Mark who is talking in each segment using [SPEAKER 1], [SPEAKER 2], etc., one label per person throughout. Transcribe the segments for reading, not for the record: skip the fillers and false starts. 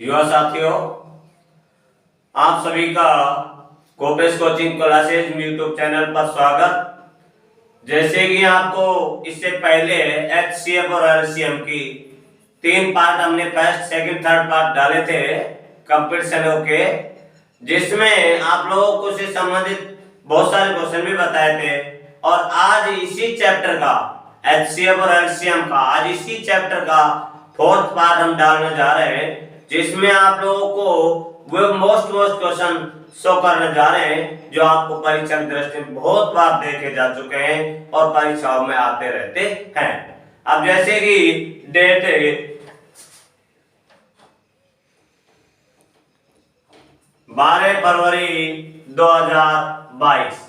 [SPEAKER 1] युवा साथियों, आप सभी का कोपेस कोचिंग क्लासेज यूट्यूब चैनल पर स्वागत। जैसे कि आपको इससे पहले HCF और LCM की 3 पार्ट हमने फर्स्ट सेकंड थर्ड पार्ट डाले थे कंपटीशनों के, जिसमें आप लोगों को से संबंधित बहुत सारे क्वेश्चन भी बताए थे। और आज इसी चैप्टर का HCF और LCM का आज इसी चैप्टर का फोर्थ पार्ट हम डालने जा रहे हैं, जिसमें आप लोगों को वो मोस्ट क्वेश्चन शो करने जा रहे हैं जो आपको परीक्षा की दृष्टि में बहुत बार देखे जा चुके हैं और परीक्षाओं में आते रहते हैं। अब जैसे कि डेट 12 फरवरी 2022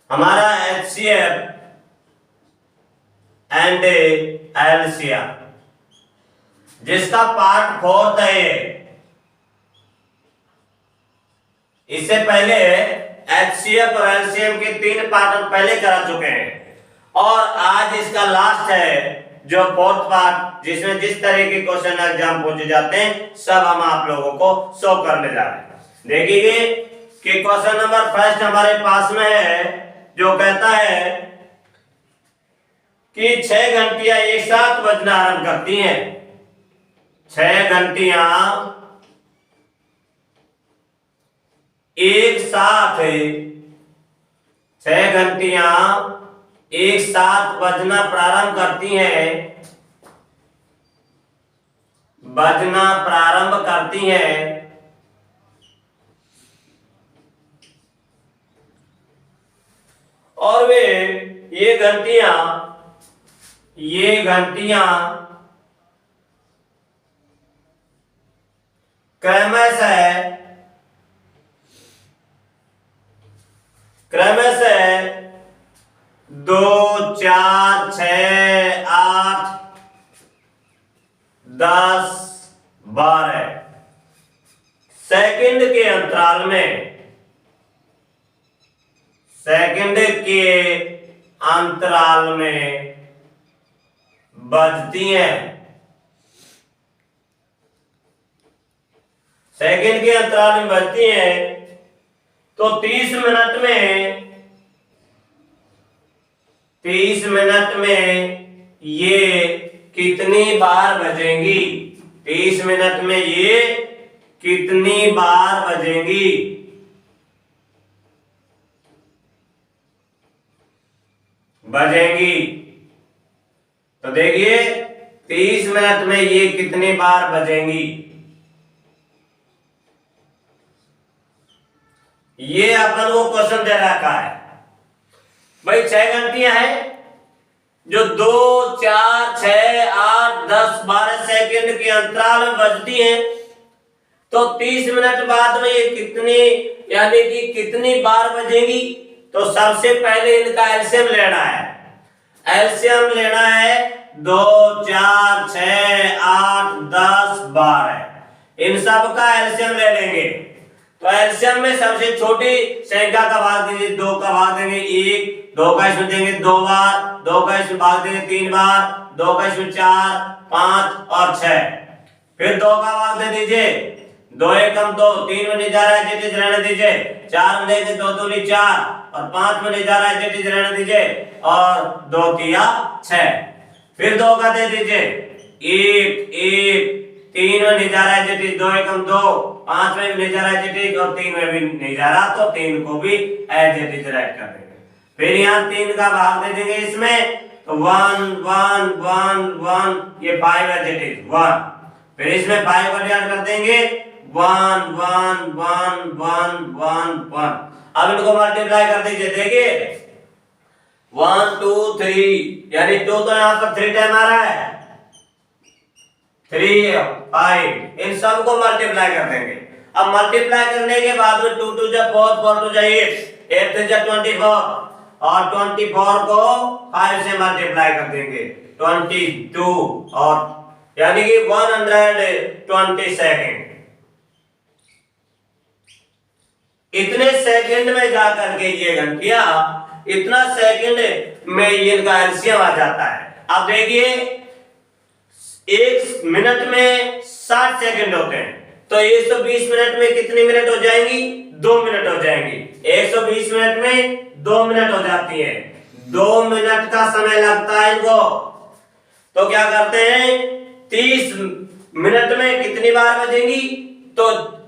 [SPEAKER 1] हमारा HCF एंड LCM जिसका पार्ट फोर्थ है। इससे पहले HCF और LCM के 3 पार्ट हम पहले करा चुके हैं और आज इसका लास्ट है जो फोर्थ पार्ट, जिसमें जिस तरह के क्वेश्चन एग्जाम पूछे जाते हैं सब हम आप लोगों को शो करने जा रहे हैं। देखिए कि क्वेश्चन नंबर फर्स्ट हमारे पास में है जो कहता है कि 6 घंटियां एक साथ बजना आरंभ करती हैं। 6 घंटियां एक साथ 6 घंटियां एक साथ बजना प्रारंभ करती हैं, बजना प्रारंभ करती हैं। और वे ये घंटियां क्रमशः 2, 4, 6, 8, 10, 12 सेकंड के अंतराल में बजती हैं। सेकंड के अंतराल में बजती हैं तो 30 मिनट में ये कितनी बार बजेंगी? 30 मिनट में ये कितनी बार बजेंगी? तो देखिए 30 मिनट में ये कितनी बार बजेंगी, ये अपन को क्वेश्चन दे रखा है। भाई 6 घंटियां हैं जो 2, 4, 6, 8, 10, 12 सेकंड के अंतराल में बजती हैं, तो 30 मिनट बाद में ये कितनी यानी कि कितनी बार बजेगी? तो सबसे पहले इनका एलसीएम लेना है। एलसीएम लेना है 2, 4, 6, 8, 10, 12 इन सब का एलसीएम ले लेंगे। तो एलसीएम में सबसे छोटी संख्या का भाग दीजिए, 2 का भाग देंगे 1, 2 का इसमें देंगे 2 बार, 2 का इसमें भाग देंगे 3 बार, 2 का इसमें 4, 5 और 6, फिर 2 का भाग दे दीजिए, 2 एकम 2, 3 में नहीं जा रहा है जेटिज रहने दीजिए, 4 में देंगे 2 दूनी 4 और 5 में नहीं जा रहा है जेटिज रहने दीजिए और 2 तिया 6, फिर 2 का दे दीजिए 1, 1, 3 में नहीं जा रहा है जेटिज, 2 एकम 2, 5 में भी नहीं जा रहा है जेटिज और 3 में भी नहीं जा रहा, तो 3 को भी एज जेटिज राइट कर देंगे। फिर यहाँ 3 का भाग दे देंगे इसमें, तो 1, 1, 1, 1 ये 5 है जेटिज 1, फिर इसमें 5 को ऐड कर देंगे 1, 1, 1, 1, 1, 1। अब इनको मल्टीप्लाई कर दीजिए, देखिए 1, 2, 3 यानी 2 तो यहाँ पर 3 टाइम आ रहा है, 3, 5 इन सब को मल्टीप्लाई कर देंगे। अब मल्टीप्लाई करने के बाद में 2, 2 जा 4, 4 2 जा 8, 8 3 जा 24 और 24 को 5 से मल्टीप्लाई कर देंगे 22 और यानी कि 120 सेकंड। इतने सेकंड में जाकर के ये घंटियां इतना सेकंड में इनका एलसीएम आ जाता है। अब देखिए 1 मिनट में 60 सेकंड होते हैं, तो 120 मिनट में कितनी मिनट हो जाएंगी? 2 मिनट हो जाएंगी। 120 मिनट में 2 मिनट हो जाती है। 2 मिनट का समय लगता है इनको। तो क्या करते हैं, 30 मिनट में कितनी बार बजेंगी? तो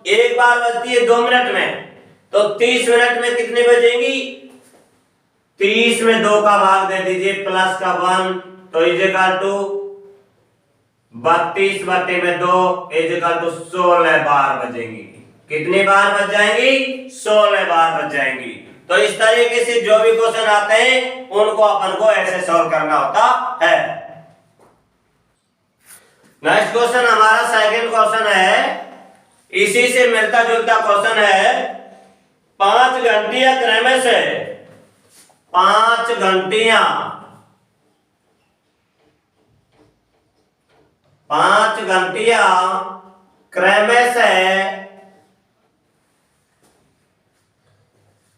[SPEAKER 1] एक बार बजती है 2 मिनट में, तो 30 मिनट में कितनी बजेंगी? 30 में 2 का भाग दे दीजिए प्लस का 1, तो इज इक्वल टू 32 बटे में 2 इज इक्वल टू 16 बार बजेंगी। कितनी बार बज जाएंगी? 16 बार बज जाएंगी। तो इस तरीके से जो भी क्वेश्चन आते हैं उनको अपन को ऐसे सॉल्व करना होता है। नेक्स्ट क्वेश्चन हमारा सेकंड क्वेश्चन है, इसी से मिलता जुलता क्वेश्चन है। 5 घंटियां क्रम से 5 घंटियां 5 घंटियां क्रम से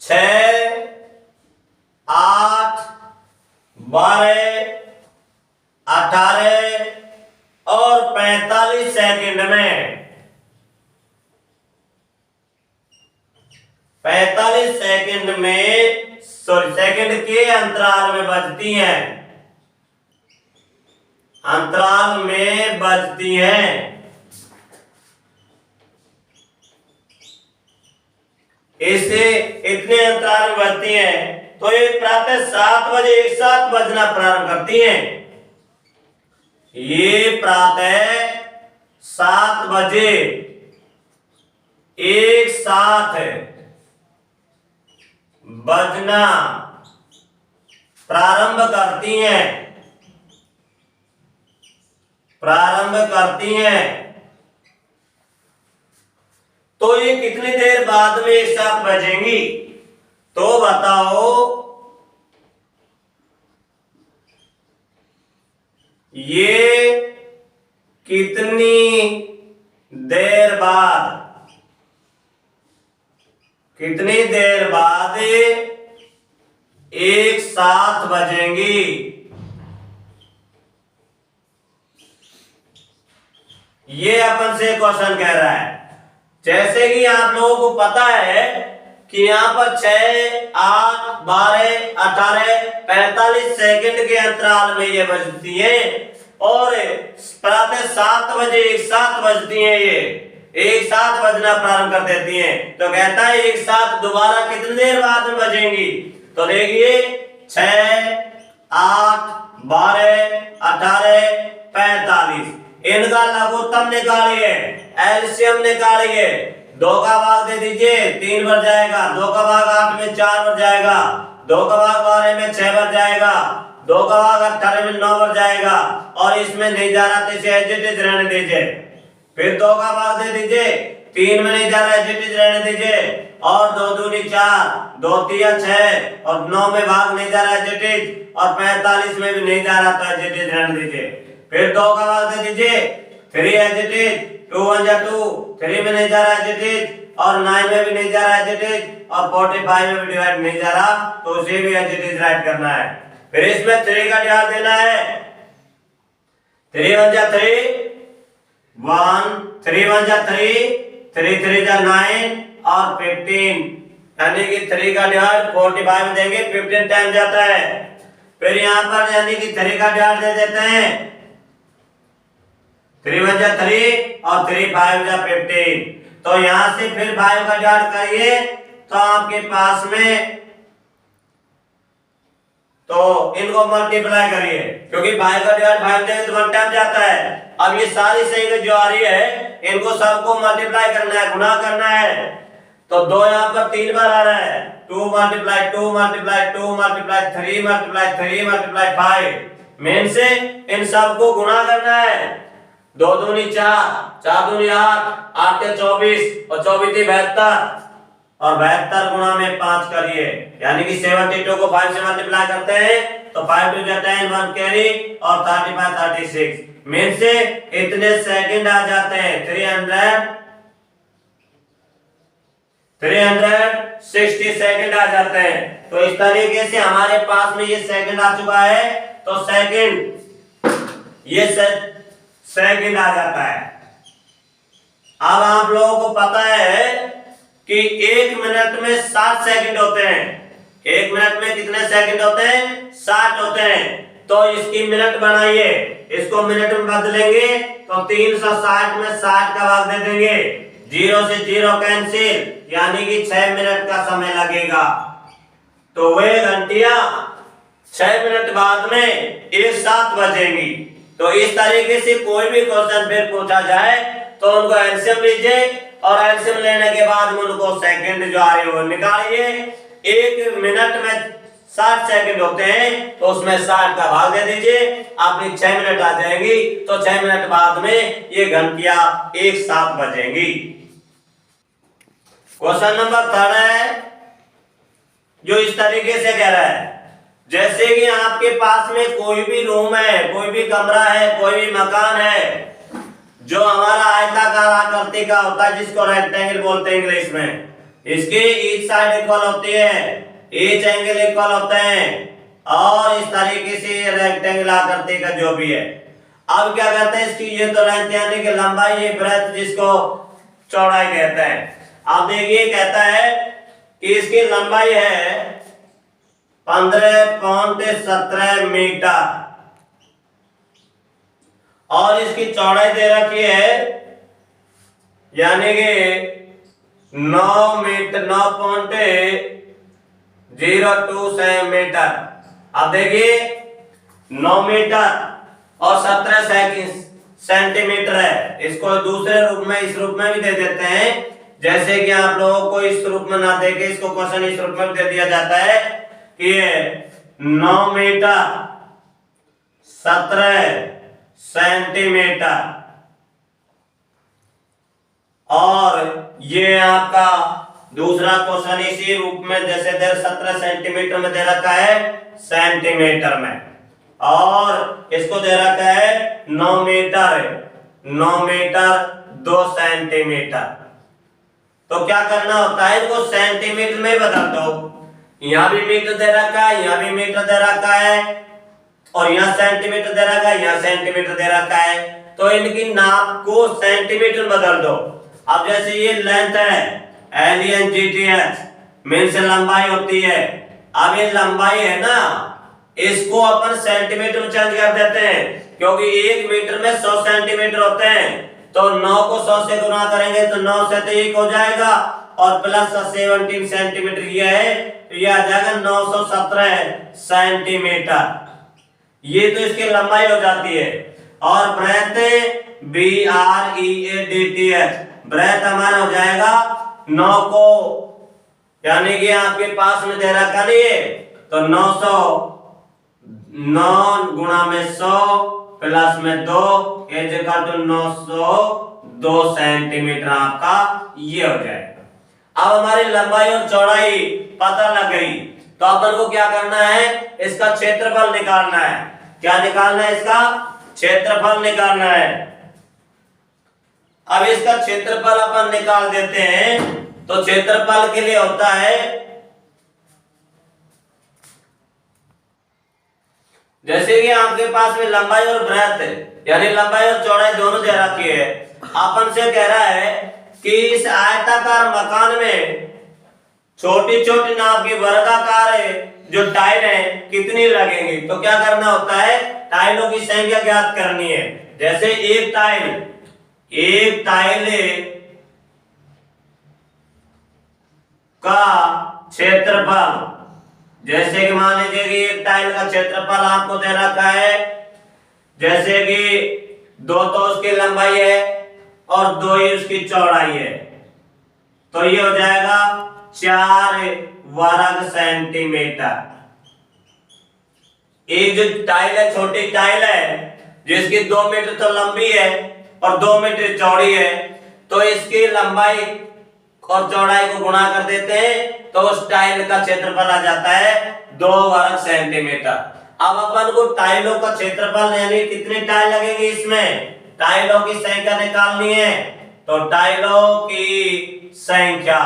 [SPEAKER 1] 6, 8, 12, 18 और 45 सेकंड में 45 सेकंड में सेकंड के अंतराल में बजती हैं, अंतराल में बजती हैं। इससे इतने अंतराल में बजती हैं, तो ये प्रातः 7 बजे एक साथ बजना प्रारंभ करती हैं। ये प्रातः 7 बजे एक साथ बजना प्रारंभ करती हैं, तो ये कितनी देर बाद में एक साथ बजेंगी? तो बताओ, ये कितनी देर बाद एक साथ बजेंगी? ये अपन से क्वेश्चन कह रहा है। जैसे कि आप लोगों को पता है कि यहाँ पर 6, 8, 12, 18, 45 सेकंड के अंतराल में ये बजती है, और प्रातः 7 बजे एक साथ बजती हैं। ये एक साथ बजना प्रारंभ कर देती हैं। तो कहता है एक साथ दोबारा कितनी देर बाद में बजेंगी? तो देखिए 6, 8, 12, 18, 45, इनका लघुत्तम निकालिए, एलसीएम निकालिए। 2 का भाग दे दीजिए, 3 बच जाएगा। 2 का भाग 8 में 4 बच जाएगा। 2 का भाग 12 में 6 बच जाएगा। 2 का भाग 18 में 9 बच जाएगा। और इसमें नहीं जा रहा तो इसे एज इट इज रहने दीजिए। फिर 2 का भाग दे दीजिए, 3 में नहीं जा रहा एज इट इज रहने दीजिए। और 2 दूनी 4, 2 तिया 6, और 9 में भाग नहीं जा रहा एज इट इज, और 45 में भी नहीं जा रहा तो एज इट इज रहने दीजिए। फिर 2 का भाग दे दीजिए, 3 एज इट इज, 2 1 जा 2, 3 में नहीं जा रहा एज इट इज, और 9 में भी नहीं जा रहा एज इट इज, और 45 में भी डिवाइड नहीं जा रहा, तो उसे भी एज इट इज राइट करना है। फिर इसमें 3 का ध्यान देना है। 3 1 जा 3, 1, 3 1 जा 3, 3 3 जा 9 और 15, यानी कि 3 का डिवाइड 45 में देंगे, 15 टाइम जाता है। फिर यहाँ पर यानी कि 3 का डिवाइड दे देते हैं, 3 1 जा 3 और 3 5 जा 15। तो यहाँ से फिर 5 का डिवाइड करिए, तो आपके पास में, तो इनको मल्टीप्लाई करिए, क्योंकि 5 का डिवाइड 5 देंगे तो 1 टाइम जाता है। अब ये सारी संख्या जो आ रही है इनको सबको मल्टीप्लाई करना है, गुणा करना है। तो 2 यहाँ पर 3 बार आ रहा है, 2 multiply 2 multiply 2 multiply 3 multiply 3 multiply 5। Main से इन सबको गुणा करना है। 2 दूनी 4, 4 दूनी 8, 8 के 24 और 24 72, और 72 गुणा में 5 करिए, यानी कि 72 को 5 से मल्टीप्लाई करते हैं तो 5 2 जा 10, 1 कैरी, और 35 36। मेन से इतने सेकंड आ जाते हैं, 360 सेकंड आ जाते हैं। तो इस तरीके से हमारे पास में ये सेकंड आ चुका है। तो सेकंड, ये सेकंड आ जाता है। अब आप लोगों को पता है कि 1 मिनट में 60 सेकंड होते हैं। 1 मिनट में कितने सेकंड होते हैं? 60 होते हैं। तो इसकी मिनट बनाइए, इसको मिनट में बदलेंगे तो 360 में 60 का भाग दे देंगे, 0 से 0 कैंसिल, यानी कि 6 मिनट का समय लगेगा। तो वे घंटियां 6 मिनट बाद में एक साथ बजेंगी। तो इस तरीके से कोई भी क्वेश्चन फिर पूछा जाए तो उनको एलसीएम लीजिए और एलसीएम लेने के बाद में उनको सेकंड जो आ रहे हैं वो निकालिए। 1 मिनट में 60 सेकंड होते हैं तो उसमें 60 का भाग दे दीजिए, आपकी 6 मिनट आ जाएंगी। तो 6 मिनट बाद में ये घंटियां एक साथ बजेंगी। क्वेश्चन नंबर 3 है जो इस तरीके से कह रहा है, जैसे कि आपके पास में कोई भी रूम है, कोई भी कमरा है, कोई भी मकान है जो हमारा आयताकार आकृति का होता है, जिसको रेक्टेंगल बोलते हैं इंग्लिश में। इसकी ईच साइड इक्वल होती है, ईच एंगल इक्वल होते हैं और इस तरीके से रेक्टेंगल आकृति का जो भी है। अब क्या कहते हैं, इसकी ये तो लेंथ यानी कि लंबाई, ये ब्रेथ जिसको चौड़ाई कहते हैं। अब देखिए कहता है कि इसकी लंबाई है 15.17 मीटर और इसकी चौड़ाई दे रखी है यानी कि 9 मीटर 9.02 सेंटीमीटर। अब देखिए 9 मीटर और 17 सेंटीमीटर है। इसको दूसरे रूप में, इस रूप में भी दे देते हैं, जैसे कि आप लोगों को इस रूप में ना देके इसको क्वेश्चन इस रूप में दे दिया जाता है कि 9 मीटर 17 सेंटीमीटर और ये आपका दूसरा क्वेश्चन इसी रूप में जैसे 17 सेंटीमीटर में दे रखा है सेंटीमीटर में, और इसको दे रखा है 9 मीटर 2 सेंटीमीटर। तो क्या करना होता है, इनको सेंटीमीटर में बदल दो। यहां भी मीटर दे रखा है, यहां भी मीटर दे रखा है और यहाँ सेंटीमीटर दे रखा है, यहाँ सेंटीमीटर दे रखा है। तो इनकी नाप को सेंटीमीटर बदल दो। अब जैसे ये लेंथ है LENGTH मीन्स लंबाई होती है। अब ये लंबाई है ना, इसको अपन सेंटीमीटर में चेंज कर देते हैं क्योंकि 1 मीटर में 100 सेंटीमीटर होते हैं। तो 9 को 100 से गुना करेंगे तो 9 से तो 1 हो जाएगा और प्लस 17 सेंटीमीटर ये है तो ये आ जाएगा 917 सेंटीमीटर। ये तो इसकी लंबाई हो जाती है। और ब्रेथ BREATH ब्रेथ हमारा हो जाएगा 9 को यानी कि आपके पास में दे रखा नहीं है तो 900 9 गुणा में 100 प्लस में 2 इज इक्वल टू 902 सेंटीमीटर आपका ये हो जाएगा। अब हमारी लंबाई और चौड़ाई पता लग गई तो अपन को क्या करना है, इसका क्षेत्रफल निकालना है। क्या निकालना है, इसका क्षेत्रफल निकालना है। अब इसका क्षेत्रफल अपन निकाल देते हैं तो क्षेत्रफल के लिए होता है जैसे कि आपके पास में लंबाई और ब्रेथ यानी लंबाई और चौड़ाई दोनों दे रखी है। अपन से कह रहा है कि इस आयताकार मकान में छोटी छोटी नाप की वर्गाकार जो टाइल है कितनी लगेंगी। तो क्या करना होता है, टाइलों की संख्या ज्ञात करनी है। जैसे एक टाइल का क्षेत्रफल, जैसे कि मान लीजिए कि एक टाइल का क्षेत्रफल आपको दे रखा है, जैसे कि 2 तो उसकी लंबाई है और 2 ही उसकी चौड़ाई है, तो ये हो जाएगा 4 वर्ग सेंटीमीटर। एक जो टाइल है, छोटी टाइल है जिसकी 2 मीटर तो लंबी है और 2 मीटर चौड़ी है, तो इसकी लंबाई और चौड़ाई को गुणा कर देते हैं तो उस टाइल का क्षेत्रफल आ जाता है 2 वर्ग सेंटीमीटर। अब अपन को टाइलों का क्षेत्रफल यानी कितनी टाइल लगेगी, इसमें टाइलों की संख्या निकालनी है। तो टाइलों की संख्या,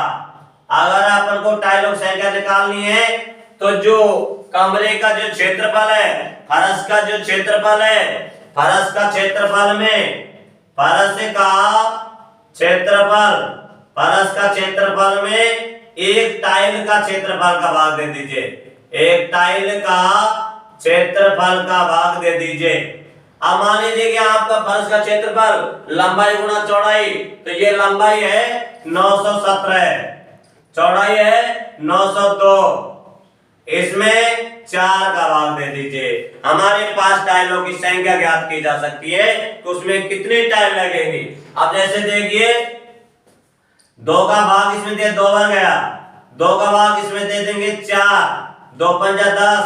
[SPEAKER 1] अगर अपन को टाइलों की संख्या निकालनी है तो जो कमरे का जो क्षेत्रफल है, फर्श का जो क्षेत्रफल है फरस का क्षेत्रफल में फरस का क्षेत्रफल में एक टाइल का क्षेत्रफल का भाग दे दीजिए, एक टाइल का क्षेत्रफल का भाग दे दीजिए। अब मान लीजिए कि आपका फरस का क्षेत्रफल लंबाई गुणा चौड़ाई, तो ये लंबाई है 917, चौड़ाई है 902, इसमें 4 का भाग दे दीजिए। हमारे पास टाइलों की संख्या ज्ञात की जा सकती है, तो उसमें कितनी टाइल लगेंगी। अब जैसे देखिए 2 का भाग इसमें दे 2 बार गया, 2 का भाग इसमें दे देंगे 4, 2 पंजा 10,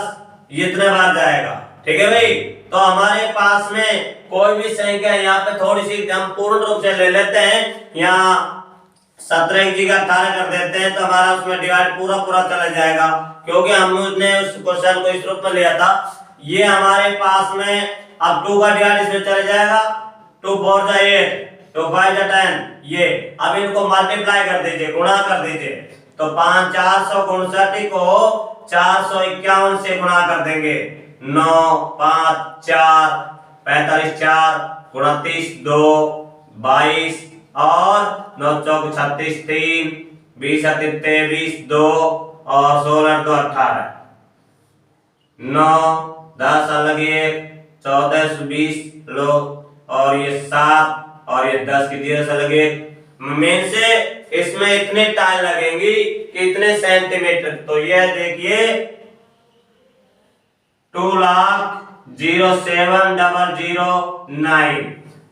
[SPEAKER 1] ये इतने बार जाएगा। ठीक है भाई, तो हमारे पास में कोई भी संख्या यहाँ पे थोड़ी सी हम पूर्ण रूप से ले लेते हैं, यहाँ 17 की जगह 18 कर देते हैं, तो हमारा उसमें डिवाइड पूरा चला जाएगा, क्योंकि हमने उस क्वेश्चन को इस रूप में लिया था। ये हमारे पास में अब 2 का डिवाइड इसमें चला जाएगा, 2 4 जा 8, 2 5 जा 10, ये अब इनको मल्टीप्लाई कर दीजिए, गुणा कर दीजिए, तो 459 को 451 से गुणा कर देंगे, 9 5 4 45 4 29 2 22 और 9 4 36 3 20 23 2 और 16 2 18 9 10 अलग 1 14 20 लो, और ये 7 और ये 10 की 0 से अलग 1 मेन से इसमें इतने टाइल लगेंगी कि इतने सेंटीमीटर। तो ये देखिए 2,07,009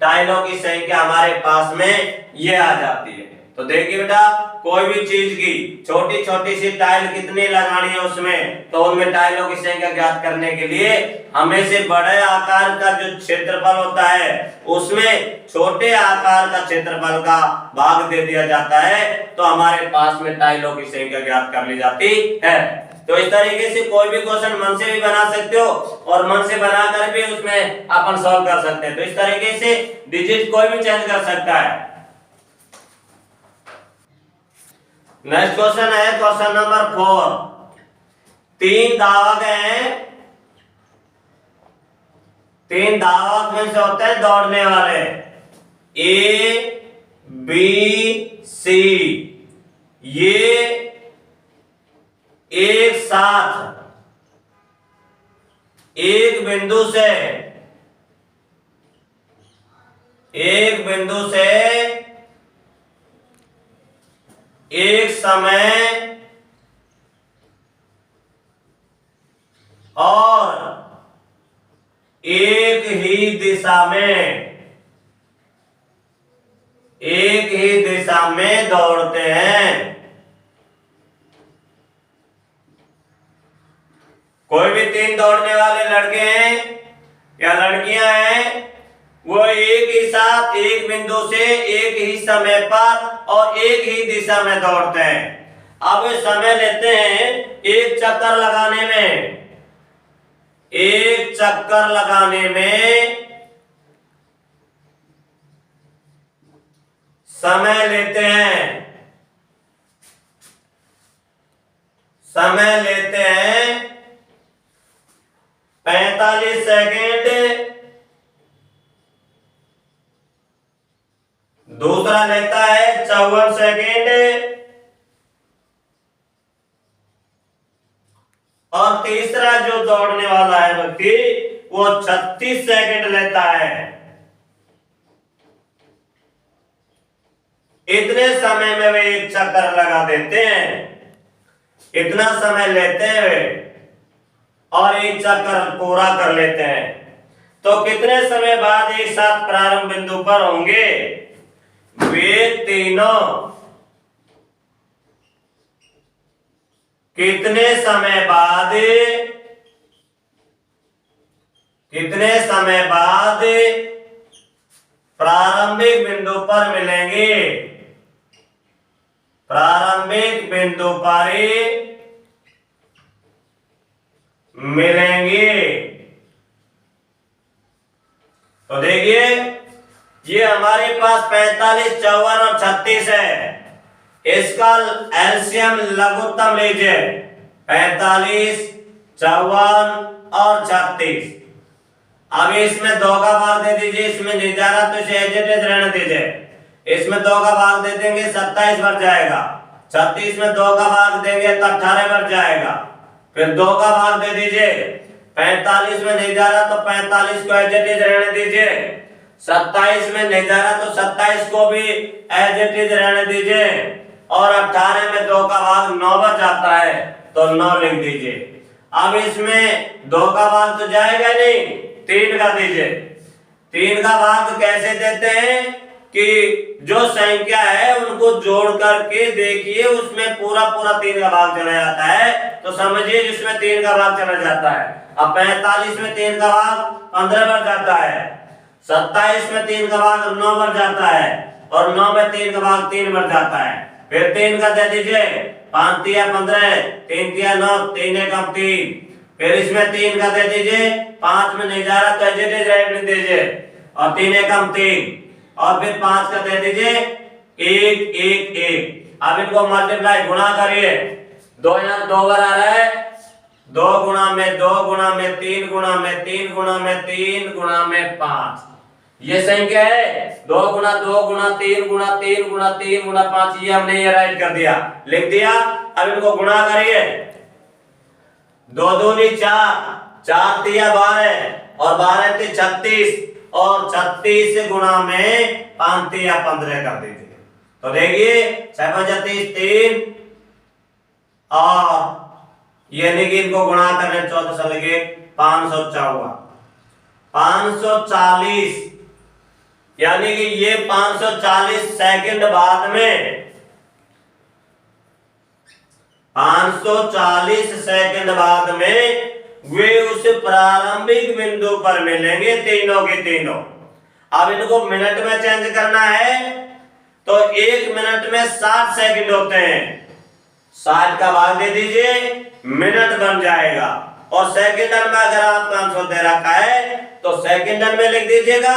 [SPEAKER 1] टाइलों की संख्या हमारे पास में ये आ जाती है। तो देखिए बेटा, कोई भी चीज की छोटी छोटी सी टाइल कितनी लगानी है उसमें, तो उनमें टाइलों की संख्या ज्ञात करने के लिए हमें से बड़े आकार का जो क्षेत्रफल होता है उसमें छोटे आकार का क्षेत्रफल का भाग दे दिया जाता है, तो हमारे पास में टाइलों की संख्या ज्ञात कर ली जाती है। तो इस तरीके से कोई भी क्वेश्चन मन से भी बना सकते हो और मन से बना कर भी उसमें अपन सॉल्व कर सकते हैं। तो इस तरीके से डिजिट कोई भी चेंज कर सकता है। नेक्स्ट क्वेश्चन है क्वेश्चन नंबर 4। 3 धावक हैं, 3 धावक में से होते हैं दौड़ने वाले ए बी सी, ये एक साथ एक बिंदु से एक समय और एक ही दिशा में दौड़ते हैं। कोई भी 3 दौड़ने वाले लड़के हैं या लड़कियां हैं, वो एक ही साथ एक बिंदु से एक ही समय पर और एक ही दिशा में दौड़ते हैं। अब समय लेते हैं एक चक्कर लगाने में समय लेते हैं 45 सेकेंड, दूसरा लेता है 54 सेकेंड और तीसरा जो दौड़ने वाला है व्यक्ति वो 36 सेकेंड लेता है। इतने समय में वे एक चक्कर लगा देते हैं, इतना समय लेते हैं और एक चक्कर पूरा कर लेते हैं। तो कितने समय बाद एक साथ प्रारंभ बिंदु पर होंगे? वे तीनों कितने समय बाद प्रारंभिक बिंदु पर मिलेंगे? प्रारंभिक बिंदु पर मिलेंगे। तो देखिए ये हमारे पास 45, 54 और 36 है। इसका एलसीएम लघुत्तम लीजिए 45, 54 और 36। अब इसमें 2 का भाग दे दीजिए, इसमें नहीं जा रहा तो इसे एज इट इज रहने दीजिए। इसमें 2 का भाग दे देंगे 27 बढ़ जाएगा, 36 में 2 का भाग देंगे तो 18 बढ़ जाएगा, फिर 2 का भाग दे दीजिए, 45 में नहीं जा रहा तो 45 को एज इट इज रहने दीजिए, 27 में नहीं जा रहा तो 27 को भी एज इट इज रहने दीजिए, और 18 में 2 का भाग 9 बच जाता है तो 9 लिख दीजिए। अब इसमें 2 का भाग तो जाएगा नहीं, 3 का दीजिए। 3 का भाग कैसे देते हैं कि जो संख्या है उनको जोड़ करके देखिए उसमें पूरा पूरा 3 का भाग चला जाता है, तो समझिए जिसमें 3 का भाग चला जाता है। अब 45 में 3 का भाग 15 बढ़ जाता है, 27 में 3 का भाग 9 बढ़ जाता है, और 9 में 3 का भाग 3 बढ़ जाता है। फिर 3 का दे दीजिए, 5 तिया 15, 3 तिया 9, 3 एकम 3। फिर इसमें 3 का दे दीजिए, 5 में नहीं जा रहा तो एज इट इज रहने दीजिए, और 3 एकम 3, और फिर 5 का दे दीजिए 1 1 1। अब इनको मल्टीप्लाई गुणा करिए, 2 यहाँ 2 बार आ रहा है, 2 गुणा में 2 गुणा में 3 गुणा में 3 गुणा में 3 गुणा में 5, ये संख्या है 2 गुणा 2 गुणा 3 गुणा 3 गुणा 3 गुणा 5, ये हमने ये राइट कर दिया, लिख दिया। अब इनको गुणा करिए, 2 दूनी 4, 4 तिया 12, और 12 ती 36, और 36 गुणा में 5 तिया 15 कर दीजिए। तो देखिए 6 35 3, और यानी कि इनको गुणा करने 14 से लगे 554, 540, यानी कि ये 540 सेकंड बाद में, 540 सेकंड बाद में वे उस प्रारंभिक बिंदु पर मिलेंगे, तीनों के तीनों। अब इनको मिनट में चेंज करना है तो 1 मिनट में 60 सेकंड होते हैं, 60 का भाग दे दीजिए, मिनट बन जाएगा। और सेकंड में अगर आपका आंसर दे रखा है तो सेकंड में लिख दीजिएगा,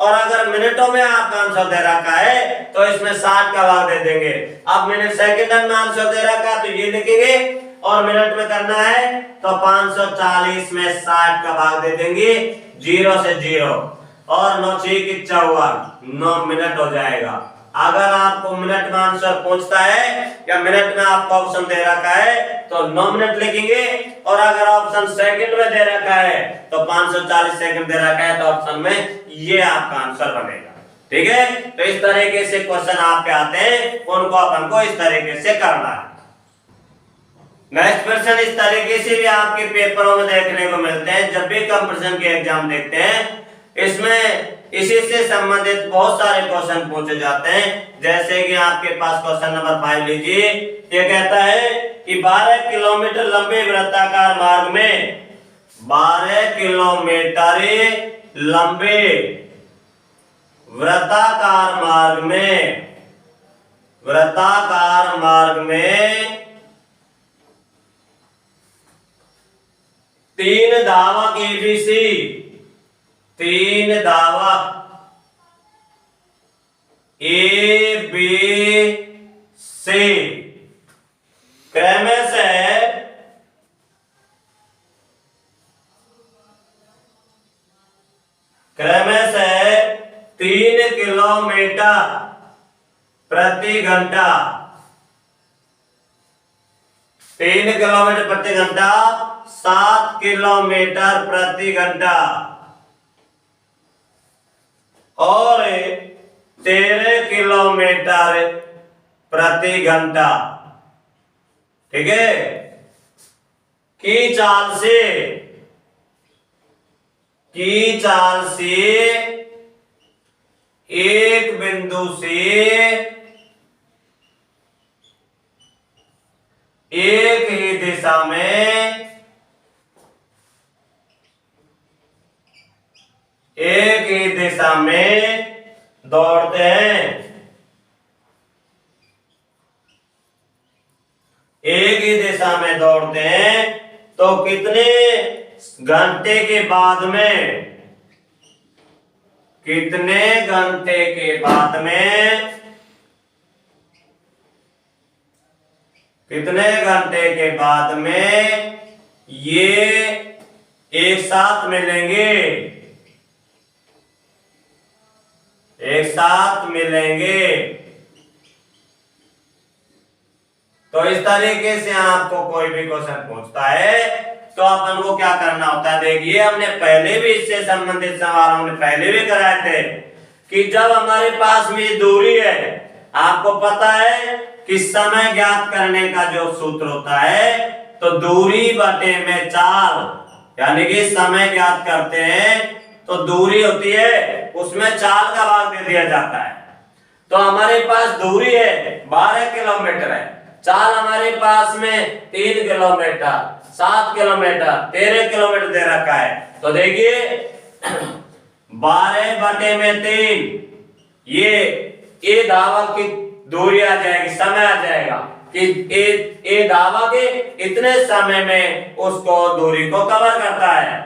[SPEAKER 1] और अगर मिनटों में आपका आंसर दे रखा है तो इसमें 60 का भाग दे देंगे। अब मिनट सेकंड में आंसर दे रखा है तो ये लिखेंगे, और मिनट में करना है तो 540 में 60 का भाग दे देंगे, 0 से 0, और 9 6 की 54, 9 मिनट हो जाएगा। अगर आपको मिनट में आंसर पूछता है या मिनट में आपको ऑप्शन दे रखा है तो 9 मिनट लिखेंगे, और अगर ऑप्शन सेकंड में दे रखा है तो 540 सेकंड दे रखा है तो ऑप्शन में ये आपका आंसर बनेगा। ठीक है, तो इस तरीके से क्वेश्चन आपके आते हैं, उनको अपन को इस तरीके से करना है। नेक्स्ट क्वेश्चन इस तरीके से भी आपके पेपरों में देखने को मिलते हैं, जब भी कंपटीशन के एग्जाम देखते हैं, इसमें इसी से संबंधित बहुत सारे क्वेश्चन पूछे जाते हैं। जैसे कि आपके पास क्वेश्चन नंबर 5 लीजिए, ये कहता है कि 12 किलोमीटर लंबे वृत्ताकार मार्ग में, 12 किलोमीटर लंबे वृत्ताकार मार्ग में 3 धावक एबीसी, 3 धावक ए बी सी क्रमशः 3 किलोमीटर प्रति घंटा, 3 किलोमीटर प्रति घंटा, 7 किलोमीटर प्रति घंटा, और 13 किलोमीटर प्रति घंटा, ठीक है, की चाल से एक बिंदु से एक ही दिशा में दौड़ते हैं, एक ही दिशा में दौड़ते हैं, तो कितने घंटे के बाद में, कितने घंटे के बाद में ये एक साथ मिलेंगे, एक साथ मिलेंगे। तो इस तरीके से आपको कोई भी क्वेश्चन पूछता है तो अपन को क्या करना होता है, देखिए हमने पहले भी इससे संबंधित सवाल हमने पहले भी कराए थे कि जब हमारे पास में दूरी है, आपको पता है कि समय ज्ञात करने का जो सूत्र होता है तो दूरी बटे में चाल, यानी कि समय ज्ञात करते हैं तो दूरी होती है उसमें चाल का भाग दे दिया जाता है। तो हमारे पास दूरी है 12 किलोमीटर है, चाल हमारे पास में 3 किलोमीटर, 7 किलोमीटर, 13 किलोमीटर दे रखा है। तो देखिए 12 बटे में 3, ये धावक की दूरी आ जाएगी, समय आ जाएगा कि ये धावक इतने समय में उसको दूरी को कवर करता है,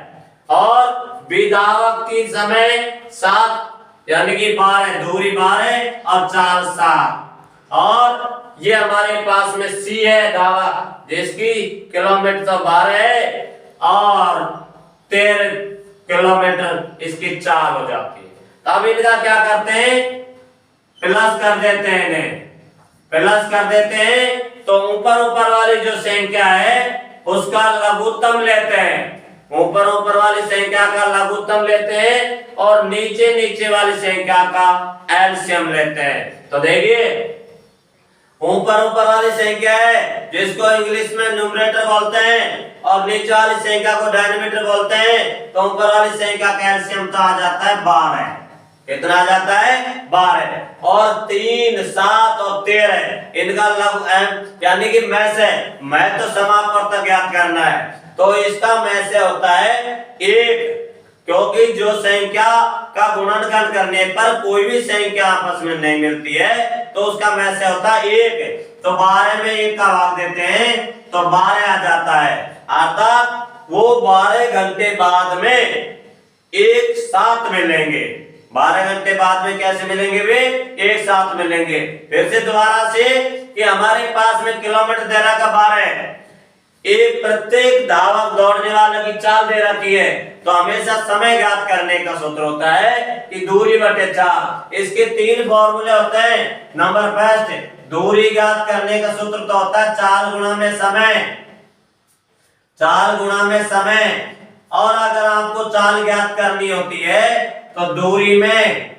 [SPEAKER 1] और विधावक की समय 7 यानी कि 12, दूरी 12 और चाल 7, और ये हमारे पास में सी है धावक जिसकी किलोमीटर तो 12 है और 13 किलोमीटर इसकी चाल हो जाती है। तब इनका क्या करते हैं, प्लस कर देते हैं, इन्हें प्लस कर देते हैं। तो ऊपर वाली जो संख्या है उसका लघुत्तम लेते हैं, ऊपर वाली संख्या का लघुत्तम लेते हैं और नीचे वाली संख्या का एलसीएम लेते हैं। तो देखिए ऊपर वाली संख्या है जिसको इंग्लिश में न्यूमरेटर बोलते हैं और नीचे वाली संख्या को डिनोमिनेटर बोलते हैं। तो ऊपर वाली संख्या का एलसीएम तो आ जाता है 12। कितना आ जाता है 12, और 3, 7 और 13 इनका लघु यानी कि में से मैं तो समापवर्तक ज्ञात करना है, तो इसका में से होता है 1, क्योंकि जो संख्या का गुणनखंड करने पर कोई भी संख्या आपस में नहीं मिलती है तो उसका में से होता है 1। तो 12 में 1 का भाग देते हैं तो 12 आ जाता है, अर्थात वो 12 घंटे बाद में एक साथ मिलेंगे। 12 घंटे बाद में कैसे मिलेंगे वे, एक साथ मिलेंगे। फिर से दोबारा से कि हमारे पास में किलोमीटर दे रखा 12 है, एक प्रत्येक धावक दौड़ने वाले की चाल दे रखी है, तो हमेशा समय ज्ञात करने का सूत्र होता है कि दूरी बटे चाल। इसके 3 फॉर्मूले होते हैं। नंबर फर्स्ट, दूरी ज्ञात करने का सूत्र तो होता है चाल गुणा में समय, चाल गुणा में समय। और अगर आपको चाल ज्ञात करनी होती है तो दूरी में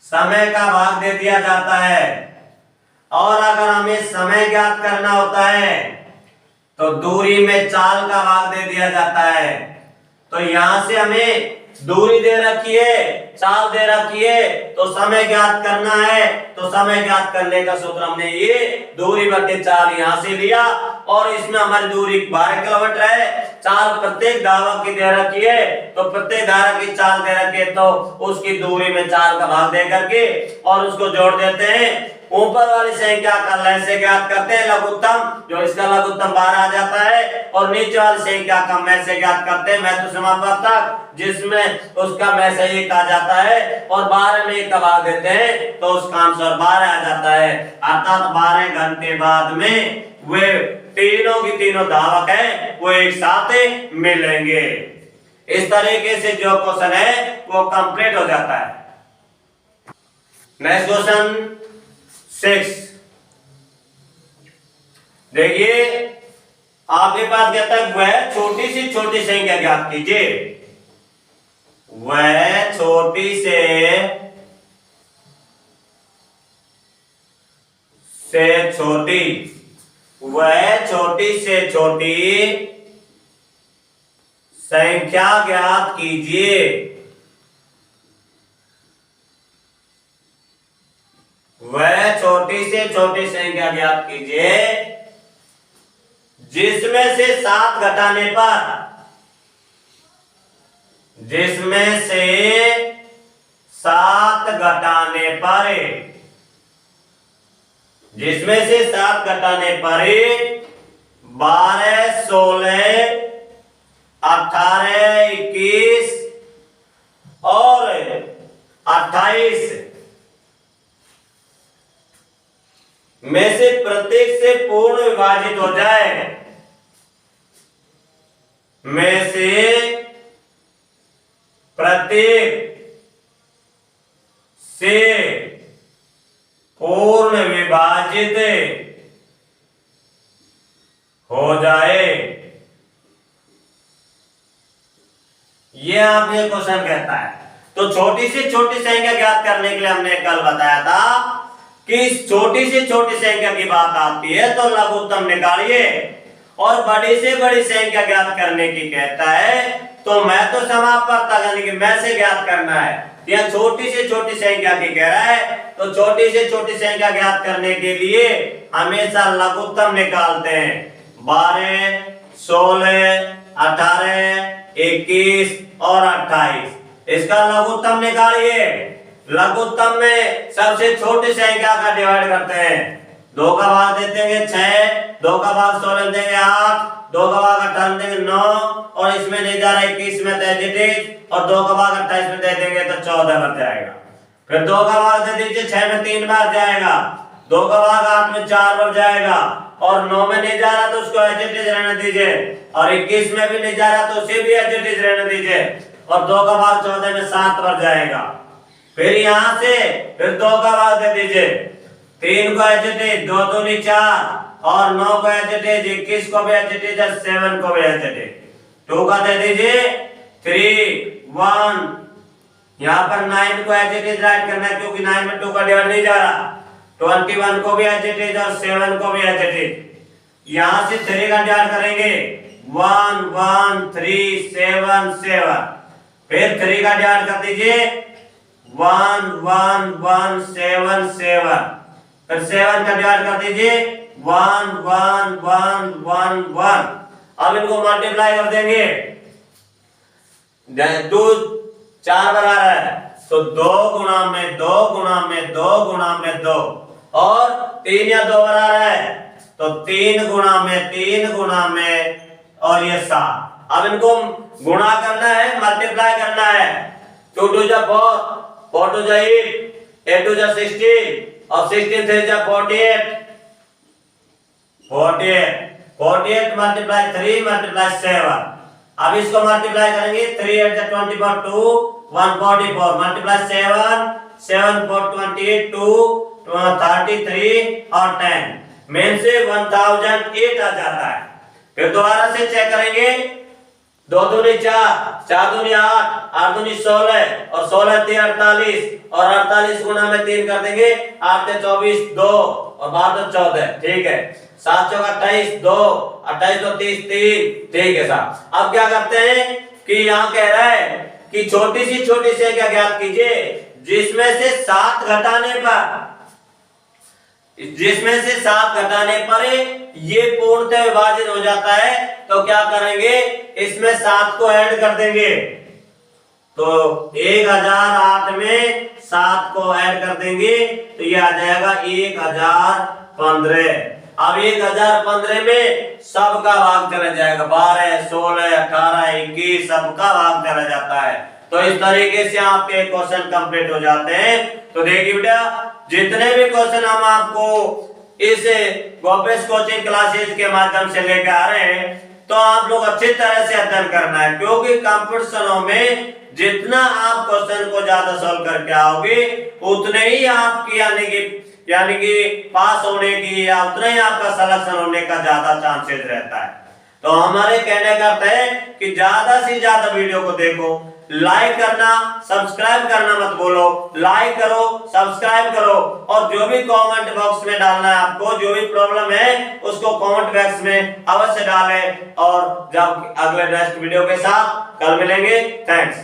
[SPEAKER 1] समय का भाग दे दिया जाता है, और अगर हमें समय ज्ञात करना होता है तो दूरी में चाल का भाग दे दिया जाता है। तो यहां से हमें दूरी दे रखी है, चाल दे रखी है, तो समय ज्ञात करना है, तो समय ज्ञात करने का सूत्र हमने ये दूरी बटे चाल यहां से लिया, और इसमें हमारी दूरी 12 किलोमीटर है, चाल प्रत्येक धावक की दे रखी है, तो प्रत्येक धावक की चाल दे रखी है, तो उसकी दूरी में चाल का भाग दे करके और उसको जोड़ देते हैं। ऊपर वाली संख्या का लय से ज्ञात करते हैं लघुत्तम, जो इसका लघुत्तम 12 आ जाता है, और नीचे वाली संख्या का में से ज्ञात करते हैं महत्व समापवर्तक, जिसमें उसका में से 1 आ जाता है और 12 में 1 का भाग देते हैं तो उसका आंसर 12 आ जाता है। अर्थात 12 घंटे बाद में वे तीनों की तीनों धावक है वो एक साथ मिलेंगे। इस तरीके से जो क्वेश्चन है वो कंप्लीट हो जाता है। नेक्स्ट क्वेश्चन 6, देखिए आपके पास कहता है वह छोटी सी छोटी संख्या ज्ञात कीजिए, वह छोटी से छोटी, वह छोटी से छोटी संख्या ज्ञात कीजिए। वह छोटी से छोटी संख्या ज्ञात कीजिए जिसमें से 7 घटाने पर, जिसमें से 7 घटाने पर, जिसमें से 7 घटाने पर 12, 16, 18, 21 और 28 में से प्रत्येक से पूर्ण विभाजित हो जाए, में से प्रत्येक से पूर्ण विभाजित हो जाए, ये आपने क्वेश्चन कहता है। तो छोटी से छोटी संख्या ज्ञात करने के लिए हमने कल बताया था कि छोटी से छोटी संख्या की बात आती है तो लघुत्तम निकालिए, और बड़ी से बड़ी संख्या ज्ञात करने की कहता है तो मैं तो समापकर्ता यानी कि मैं से ज्ञात करना है। या छोटी से छोटी संख्या की कह रहा है तो छोटी से छोटी संख्या ज्ञात करने के लिए हमेशा लघुत्तम निकालते हैं। 12, 16, 18, 21 और 28, इसका लघुत्तम निकालिए। लघुत्तम में सबसे छोटी संख्या का डिवाइड करते हैं। 2 का भाग देते हैं 6, 2 का भाग 16 देंगे 8, 2 का भाग 18 देंगे 9, और इसमें नहीं जा रहा 21 में दे दीजिए, और 2 का भाग 28 में दे देंगे तो 14 बन जाएगा। फिर 2 का भाग दे दीजिए 6 में 3 बार जाएगा, 2 का भाग 8 में 4 बार जाएगा, और 9 में नहीं जा रहा तो उसको एज इट इज रहने दीजिए, और 21 में भी नहीं जा रहा तो उसे भी एज इट इज रहने दीजिए, और 2 का भाग 14 में 7 बार जाएगा। फिर यहाँ से फिर 2 का भाग दे दीजिए, 3 को एज इट इज, 2 दूनी 4, और 9 को एज इट इज, 21 को भी एज इट इज, 7 को भी एज इट इज। 2 का दे दीजिए 3, 1, यहाँ पर 9 को एज इट इज राइट करना है क्योंकि 9 में 2 का डिवाइड नहीं जा रहा। 21 को भी एज इट इज और 7 को भी एज इट इज। यहाँ से 3 का डिवाइड करेंगे 1, 1, 3, 7, 7। फिर 3 का डिवाइड कर दीजिए 1, 1, 1, 7, 7। फिर 7 का डिवाइड कर दीजिए 1, 1, 1, 1, 1। अब इनको मल्टीप्लाई कर देंगे, 2 4 बार आ रहा है तो 2 गुणा में 2 गुणा में 2 गुणा में 2, और 3 या 2 बार आ रहा है तो 3 गुणा में 3 गुणा में, और ये 7। अब इनको गुणा करना है, मल्टीप्लाई करना है। 2 2 जा 4, 4 2 जा 8, 8 2 जा 16, और 16 3 जा 48, 48 मल्टीप्लाई 3 मल्टीप्लाई 7। अब इसको मल्टीप्लाई करेंगे 3 8 जा 24, 2 144 मल्टीप्लाई 7 7 4 28, 2 33 और 10, मेन से 1008 आ जाता है। फिर दोबारा से चेक करेंगे, 2 दूनी 4, 4 दूनी 8, 8 दूनी 16, और 16 3 48, और 48 गुणा में 3 कर देंगे, 8 से 24 2, और 12 14, ठीक है। 7 चौक 28, 2 28 2 30 3, ठीक है साहब। अब क्या करते हैं कि यहाँ कह रहा है कि छोटी सी छोटी संख्या ज्ञात कीजिए जिसमें से 7 घटाने पर ये पूर्णतः विभाजित हो जाता है। तो क्या करेंगे, इसमें 7 को ऐड कर देंगे, तो 1008 में 7 को ऐड कर देंगे तो ये आ जाएगा 1015। अब 1015 में सबका भाग चला जाएगा, 12 16 18 21 सबका भाग चला जाता है। तो इस तरीके से आपके क्वेश्चन कंप्लीट हो जाते हैं। तो देखिए बेटा, जितने भी क्वेश्चन हम आपको इस गोपेश कोचिंग क्लासेस के माध्यम से लेकर आ रहे हैं तो आप लोग अच्छी तरह से अध्ययन करना है, क्योंकि कंपटीशनों में जितना आप क्वेश्चन को ज्यादा सॉल्व करके आओगे उतने ही आपकी यानी कि पास होने की या उतना ही आपका सिलेक्शन होने का ज्यादा चांसेस रहता है। तो हमारे कहने का अर्थ है कि ज्यादा से ज्यादा वीडियो को देखो, लाइक करना सब्सक्राइब करना मत बोलो, लाइक करो सब्सक्राइब करो, और जो भी कमेंट बॉक्स में डालना है आपको, जो भी प्रॉब्लम है उसको कमेंट बॉक्स में अवश्य डालें। और जब अगले नेक्स्ट वीडियो के साथ कल मिलेंगे। थैंक्स।